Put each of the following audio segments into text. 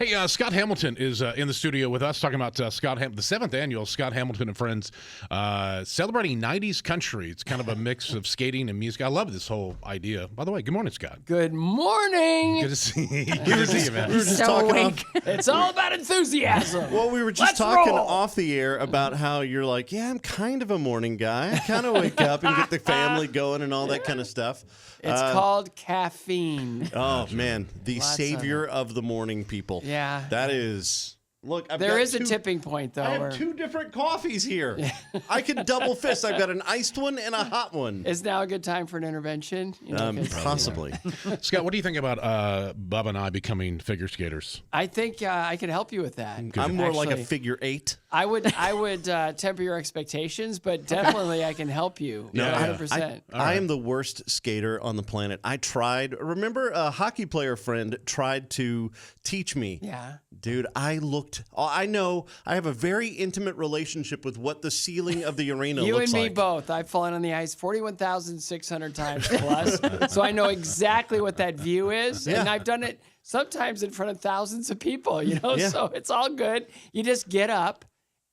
Hey, Scott Hamilton is in the studio with us talking about the 7th annual Scott Hamilton and Friends celebrating 90s country. It's kind of a mix of skating and music. I love this whole idea. By the way, good morning, Scott. Good morning. Good to see you. Good to see you, man. We were just So talking awake. It's all about enthusiasm. Well, we were just Let's talking roll. off the air about how you're like, yeah, I'm kind of a morning guy. I kind of wake up and get the family going and all that kind of stuff. It's called caffeine. Oh, man. The Lots of savior of the morning people. Yeah. That is... Look, There is a tipping point, though. I where have two different coffees here. I could double fist. I've got an iced one and a hot one. Is now a good time for an intervention? You know, 'cause- Possibly. Scott, what do you think about Bubba and I becoming figure skaters? I think I could help you with that. I'm more like a Actually, figure 8. I would temper your expectations, but definitely I can help you. No, 100%. I am the worst skater on the planet. I tried. Remember, a hockey player friend tried to teach me. Yeah. Dude, I know I have a very intimate relationship with what the ceiling of the arena You looks and me like. both. I've fallen on the ice 41,600 times plus. So I know exactly what that view is. And I've done it sometimes in front of thousands of people, Yeah. So it's all good. You just get up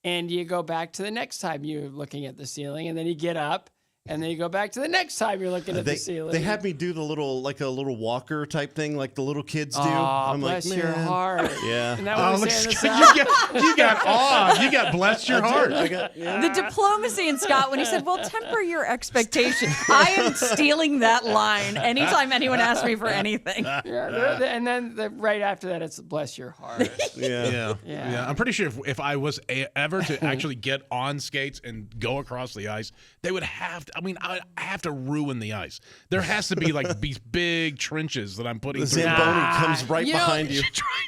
and you go back to the next time you're looking at the ceiling, and then you get up. And then you go back to the next time you're looking at the ceiling. They had me do the little, like a little walker type thing, like the little kids do. Oh, I'm bless like, your man. heart. Yeah. Isn't that what look, we're saying this Scott, out? you got awe. You got bless your heart. I got, The diplomacy in Scott when he said, well, temper your expectations. I am stealing that line anytime anyone asks me for anything. Yeah, and then right after that, it's bless your heart. yeah. Yeah. I'm pretty sure if I was ever to actually get on skates and go across the ice, they would have to, I have to ruin the ice. There has to be like these big trenches that I'm putting The through. Zamboni comes right behind you.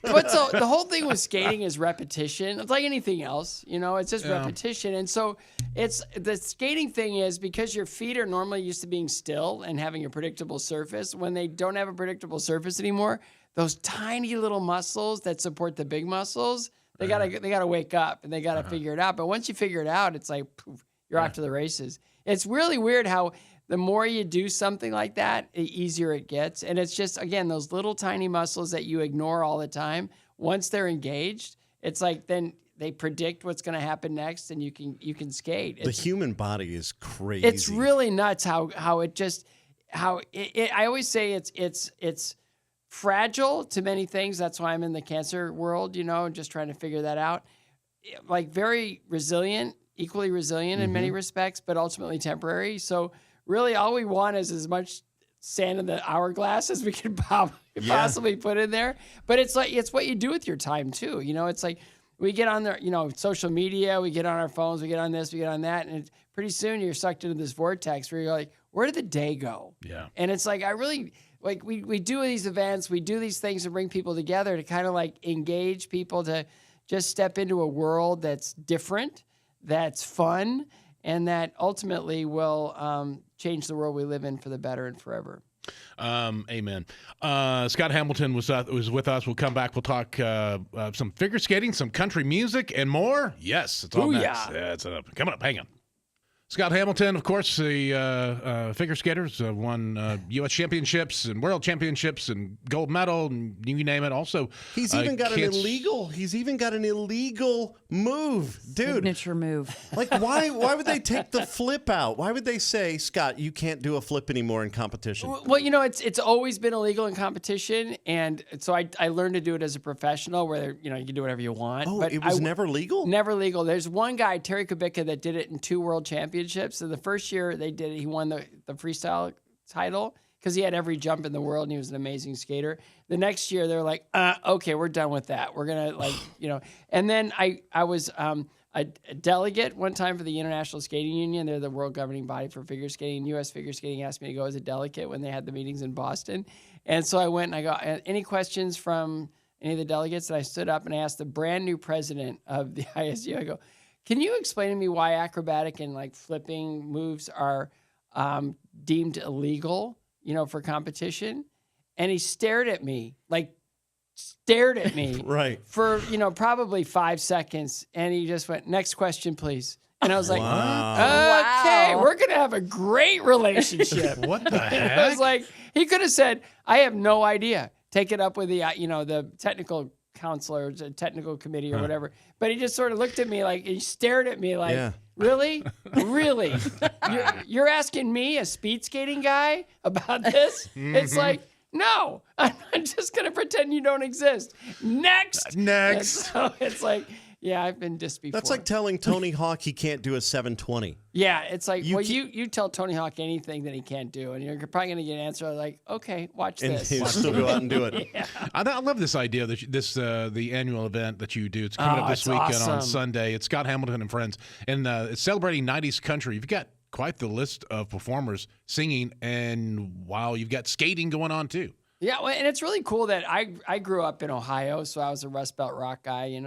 But so the whole thing with skating is repetition. It's like anything else, it's just repetition. And so it's the skating thing is because your feet are normally used to being still and having a predictable surface. When they don't have a predictable surface anymore, those tiny little muscles that support the big muscles, they gotta wake up and they gotta figure it out. But once you figure it out, it's like poof, you're off to the races. It's really weird how the more you do something like that, the easier it gets. And it's just, again, those little tiny muscles that you ignore all the time. Once they're engaged, it's like then they predict what's going to happen next, and you can skate. The human body is crazy. It's really nuts how I always say it's fragile to many things. That's why I'm in the cancer world, just trying to figure that out. Like very resilient, equally resilient in many respects, but ultimately temporary. So really all we want is as much sand in the hourglass as we can possibly put in there. But it's what you do with your time too. It's like we get on there, social media, we get on our phones, we get on this, we get on that. And pretty soon you're sucked into this vortex where you're like, where did the day go? Yeah. And it's like, we do these events, we do these things to bring people together to kind of like engage people to just step into a world that's different, that's fun, and that ultimately will change the world we live in for the better and forever. Amen. Scott Hamilton was with us. We'll come back. We'll talk some figure skating, some country music, and more. Yes, it's all next. Yeah, it's coming up. Hang on. Scott Hamilton, of course, the figure skaters won U.S. championships and world championships and gold medal and you name it. Also, He's even got an illegal move, dude. Signature move. Like, why would they take the flip out? Why would they say, Scott, you can't do a flip anymore in competition? Well, it's always been illegal in competition, and so I learned to do it as a professional, where you can do whatever you want. Oh, but it was never legal? Never legal. There's one guy, Terry Kubica, that did it in 2 world championships. So the first year they did it, he won the freestyle title because he had every jump in the world and he was an amazing skater. The next year they're like, okay, we're done with that. We're gonna And then I was a delegate one time for the International Skating Union. They're the world governing body for figure skating. U.S. Figure Skating asked me to go as a delegate when they had the meetings in Boston. And so I went and I got any questions from any of the delegates, and I stood up and I asked the brand new president of the ISU, I go, can you explain to me why acrobatic and like flipping moves are deemed illegal, for competition? And he stared at me right. for, probably 5 seconds. And he just went, next question, please. And I was like, okay, we're going to have a great relationship. What the heck? I was like, he could have said, I have no idea. Take it up with the, the technical council or a technical committee or whatever. But he just sort of looked at me like, he stared at me like, really? Really? You're asking me, a speed skating guy, about this? It's like, no, I'm just going to pretend you don't exist. Next. And so it's like, yeah, I've been dissed before. That's like telling Tony Hawk he can't do a 720. Yeah, it's like, you tell Tony Hawk anything that he can't do, and you're probably going to get an answer like, okay, watch this. And he'll still go out and do it. Yeah. I love this idea that the annual event that you do. It's coming up this weekend on Sunday. It's Scott Hamilton and Friends, and it's celebrating 90s country. You've got quite the list of performers singing, and wow, you've got skating going on too. Yeah, well, and it's really cool that I grew up in Ohio, so I was a Rust Belt rock guy,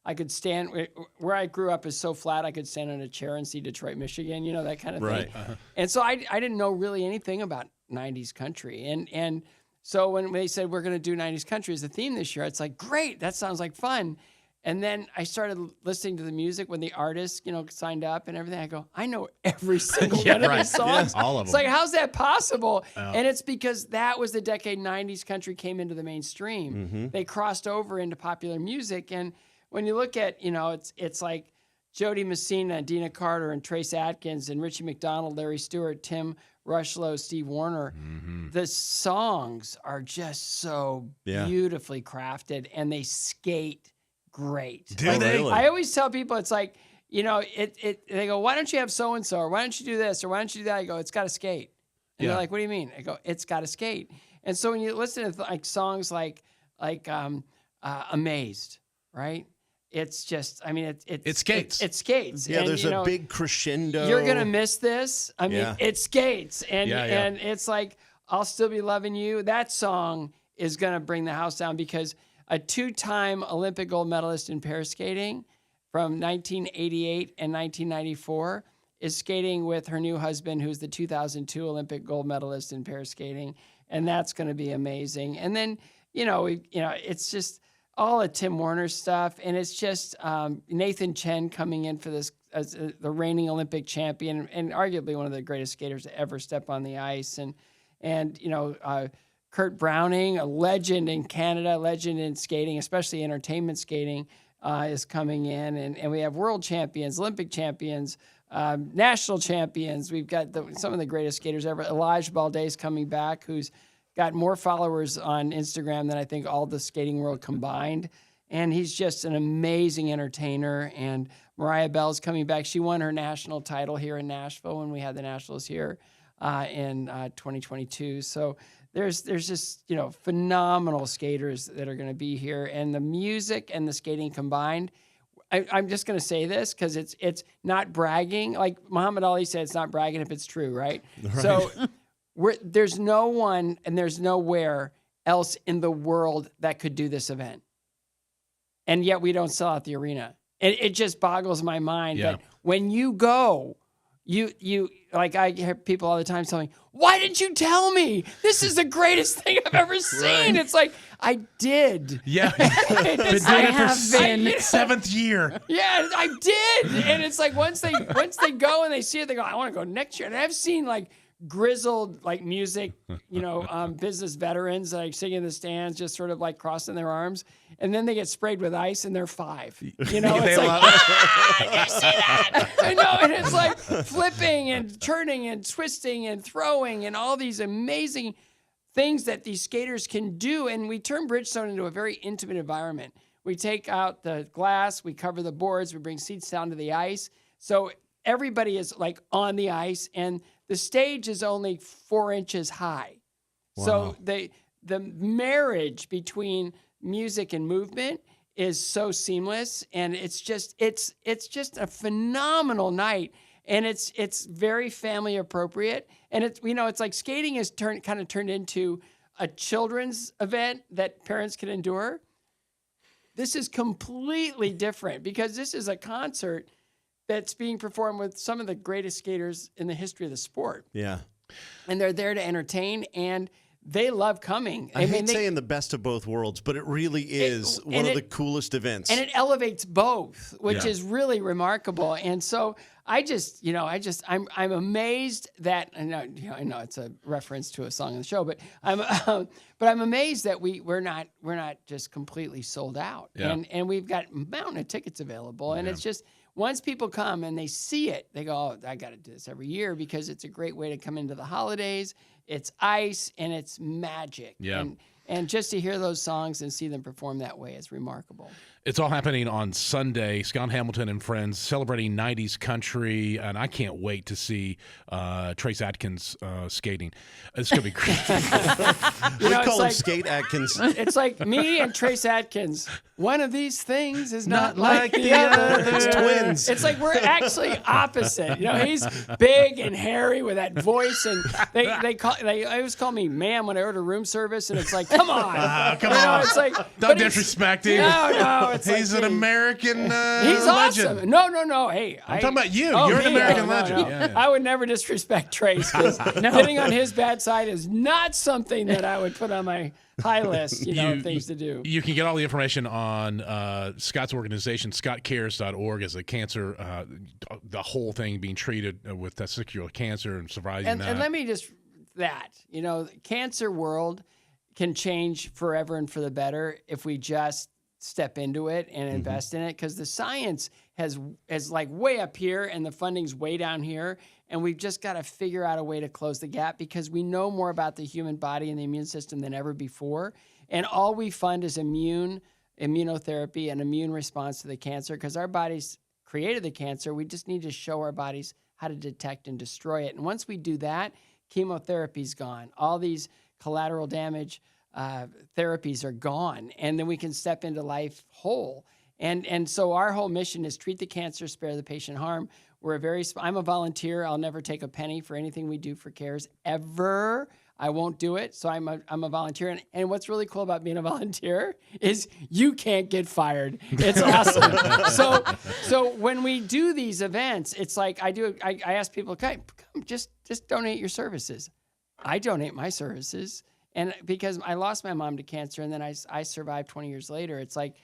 I could stand where I grew up is so flat. I could stand on a chair and see Detroit, Michigan, that kind of thing. And so I didn't know really anything about 90s country. And so when they said we're going to do 90s country as a theme this year, it's like, great, that sounds like fun. And then I started listening to the music when the artists, signed up and everything. I go, I know every single one of these songs. All of them. It's like, how's that possible? And it's because that was the decade 90s country came into the mainstream. They crossed over into popular music. And when you look at, it's like Jody Messina, Dina Carter, and Trace Atkins, and Richie McDonald, Larry Stewart, Tim Rushlow, Steve Wariner. The songs are just so beautifully crafted, and they skate great. Do they? Really? I always tell people, it's like, they go, why don't you have so-and-so, or why don't you do this, or why don't you do that? I go, it's got to skate. And they're like, what do you mean? I go, it's got to skate. And so when you listen to songs like Amazed, right? It's just, it skates. It skates. Yeah, and, there's a big crescendo. You're going to miss this. It skates. And it's like, I'll Still Be Loving You. That song is going to bring the house down because a 2-time Olympic gold medalist in pair skating from 1988 and 1994 is skating with her new husband, who's the 2002 Olympic gold medalist in pair skating. And that's going to be amazing. And then, it's just all of Tim Warner's stuff, and it's just Nathan Chen coming in for this as the reigning Olympic champion and arguably one of the greatest skaters to ever step on the ice, and Kurt Browning, a legend in Canada, legend in skating, especially entertainment skating, is coming in, and we have world champions, Olympic champions, national champions. We've got some of the greatest skaters ever. Elijah Balde's coming back, who's got more followers on Instagram than I think all the skating world combined. And he's just an amazing entertainer. And Mariah Bell's coming back. She won her national title here in Nashville when we had the Nationals here in 2022. So there's just, phenomenal skaters that are going to be here. And the music and the skating combined, I'm just going to say this because it's not bragging. Like Muhammad Ali said, it's not bragging if it's true, right? So there's no one and there's nowhere else in the world that could do this event. And yet we don't sell out the arena. And it just boggles my mind that when you go, you like I hear people all the time telling me, why didn't you tell me? This is the greatest thing I've ever seen. Right. It's like, I did. Yeah. Been doing it for 7th year. Yeah, I did. And it's like once they go and they see it, they go, I want to go next year. And I've seen like grizzled like music, business veterans like sitting in the stands, just sort of like crossing their arms, and then they get sprayed with ice and they're 5. It's like, you see that? I know, and it's like flipping and turning and twisting and throwing and all these amazing things that these skaters can do. And we turn Bridgestone into a very intimate environment. We take out the glass, we cover the boards, we bring seats down to the ice, so everybody is like on the ice, and the stage is only 4 inches high. Wow. So the marriage between music and movement is so seamless, and it's just a phenomenal night, and it's very family appropriate, and it's like skating is kind of turned into a children's event that parents can endure. This is completely different because this is a concert that's being performed with some of the greatest skaters in the history of the sport. Yeah. And they're there to entertain, and they love coming. I hate saying the best of both worlds, but it really is one of the coolest events. And it elevates both, which is really remarkable. And so I'm amazed that, I know it's a reference to a song in the show, but I'm amazed that we're not just completely sold out, and we've got a mountain of tickets available, and it's just once people come and they see it, they go, oh, I got to do this every year because it's a great way to come into the holidays. It's ice and it's magic, and just to hear those songs and see them perform that way is remarkable. It's all happening on Sunday. Scott Hamilton and friends celebrating 90s country, and I can't wait to see Trace Atkins skating. It's going to be great. We call him Skate Atkins. It's like me and Trace Atkins. One of these things is not like the other. It's twins. It's like we're actually opposite. He's big and hairy with that voice, and they always call me ma'am when I order room service, and it's like, come on. Come on. It's like, don't disrespect him. No. He's an American he's legend. awesome. No. Hey, I'm talking about you. You're an American legend. No. Yeah. I would never disrespect Trace because hitting on his bad side is not something that I would put on my high list, of things to do. You can get all the information on Scott's organization, scottcares.org, as a cancer, the whole thing being treated with testicular cancer and surviving that. And let me just, cancer world can change forever and for the better if we just step into it and invest in it, because the science is like way up here and the funding's way down here, and we've just got to figure out a way to close the gap because we know more about the human body and the immune system than ever before, and all we fund is immunotherapy and immune response to the cancer because our bodies created the cancer. We just need to show our bodies how to detect and destroy it, and once we do that, chemotherapy's gone. All these collateral damage therapies are gone, and then we can step into life whole. And so our whole mission is treat the cancer, spare the patient harm. I'm a volunteer. I'll never take a penny for anything we do for CARES ever. I won't do it. So I'm a volunteer. And what's really cool about being a volunteer is you can't get fired. It's awesome. So when we do these events, it's like I ask people, come just donate your services. I donate my services. And because I lost my mom to cancer and then I survived 20 years later, it's like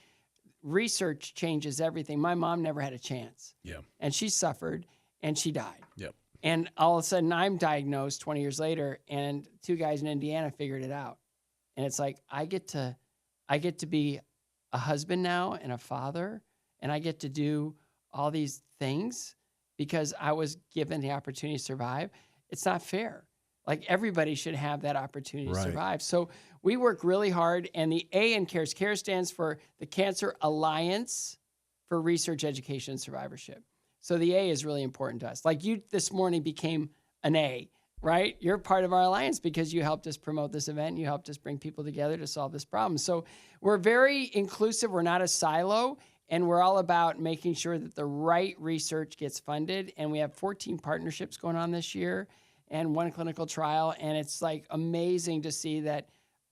research changes everything. My mom never had a chance. Yeah. And she suffered and she died. Yep. And all of a sudden I'm diagnosed 20 years later and two guys in Indiana figured it out. And it's like I get to be a husband now and a father, and I get to do all these things because I was given the opportunity to survive. It's not fair. Like everybody should have that opportunity to survive. So we work really hard, and the A in CARES. CARES stands for the Cancer Alliance for Research, Education, and Survivorship. So the A is really important to us. Like you this morning became an A, right? You're part of our alliance because you helped us promote this event. You helped us bring people together to solve this problem. So we're very inclusive. We're not a silo, and we're all about making sure that the right research gets funded. And we have 14 partnerships going on this year and one clinical trial. And it's like amazing to see that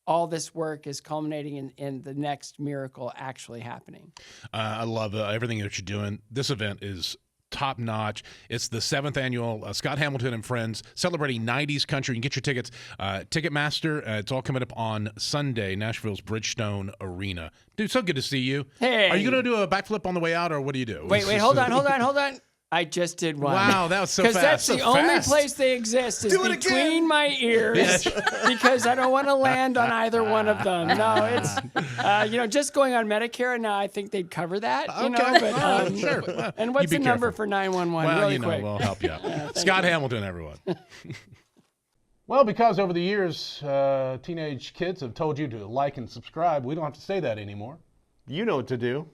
all this work is culminating in the next miracle actually happening. I love everything that you're doing. This event is top notch. It's the 7th annual Scott Hamilton and Friends celebrating 90s country. You can get your tickets. Ticketmaster. It's all coming up on Sunday, Nashville's Bridgestone Arena. Dude, so good to see you. Hey. Are you going to do a backflip on the way out, or what do you do? Wait, hold on. I just did one. Wow, that was so fast. Because that's the only place they exist is between my ears because I don't want to land on either one of them. No, it's, just going on Medicare now, I think they'd cover that, but sure. And what's the number for 911? Well, really quick. We'll help you out. Scott Hamilton, everyone. Well, because over the years, teenage kids have told you to like and subscribe, we don't have to say that anymore. You know what to do.